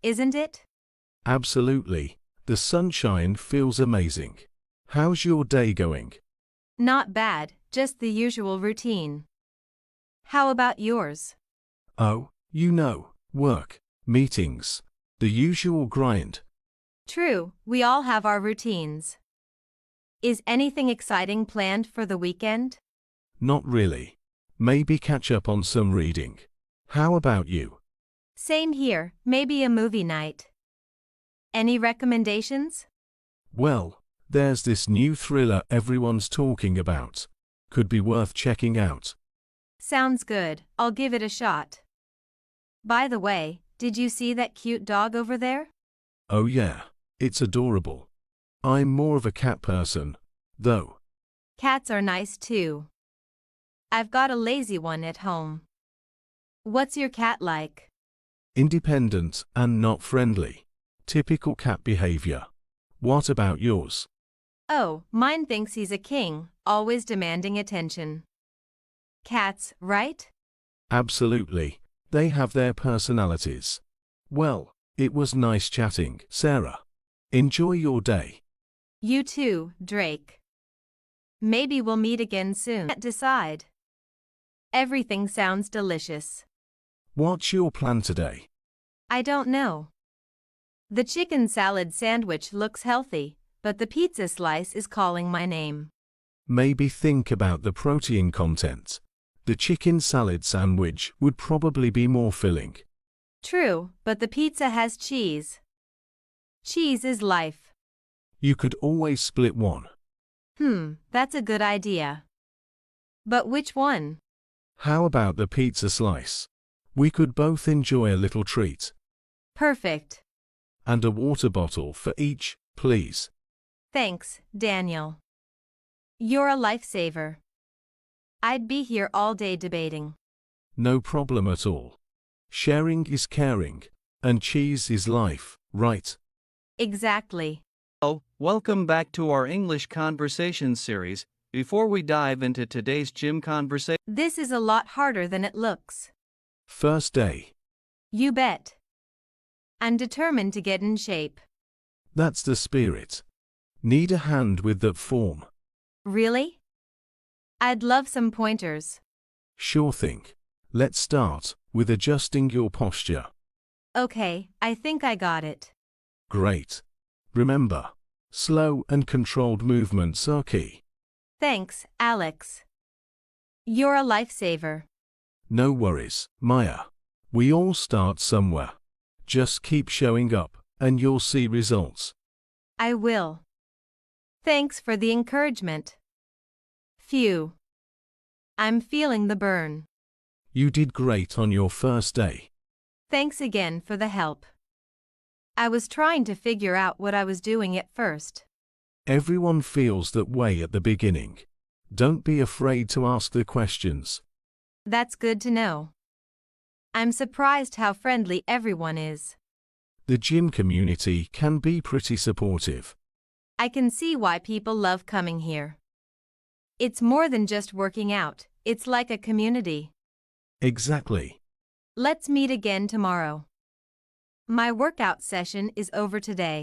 isn't it? Absolutely. The sunshine feels amazing. How's your day going? Not bad, just the usual routine. How about yours? Oh, work, meetings, the usual grind. True, we all have our routines. Is anything exciting planned for the weekend? Not really. Maybe catch up on some reading. How about you? Same here, maybe a movie night. Any recommendations? Well, there's this new thriller everyone's talking about. Could be worth checking out. Sounds good, I'll give it a shot. By the way, did you see that cute dog over there? Oh yeah, it's adorable. I'm more of a cat person, though. Cats are nice too. I've got a lazy one at home. What's your cat like? Independent and not friendly. Typical cat behavior. What about yours? Oh, mine thinks he's a king, always demanding attention. Cats, right? Absolutely. They have their personalities. Well, it was nice chatting, Sarah. Enjoy your day. You too, Drake. Maybe we'll meet again soon. Can't decide. Everything sounds delicious. What's your plan today? I don't know. The chicken salad sandwich looks healthy, but the pizza slice is calling my name. Maybe think about the protein content. The chicken salad sandwich would probably be more filling. True, but the pizza has cheese. Cheese is life. You could always split one. That's a good idea. But which one? How about the pizza slice? We could both enjoy a little treat. Perfect. And a water bottle for each, please. Thanks, Daniel. You're a lifesaver. I'd be here all day debating. No problem at all. Sharing is caring, and cheese is life, right? Exactly. Hello, welcome back to our English conversation series. Before we dive into today's gym conversation, This is a lot harder than it looks. First day. You bet. I'm determined to get in shape. That's the spirit. Need a hand with that form? Really? I'd love some pointers. Sure thing. Let's start with adjusting your posture. Okay, I think I got it. Great. Remember, slow and controlled movements are key. Thanks, Alex. You're a lifesaver. No worries, Maya. We all start somewhere. Just keep showing up, and you'll see results. I will. Thanks for the encouragement. Phew. I'm feeling the burn. You did great on your first day. Thanks again for the help. I was trying to figure out what I was doing at first. Everyone feels that way at the beginning. Don't be afraid to ask the questions. That's good to know. I'm surprised how friendly everyone is. The gym community can be pretty supportive. I can see why people love coming here. It's more than just working out, it's like a community. Exactly. Let's meet again tomorrow. My workout session is over today.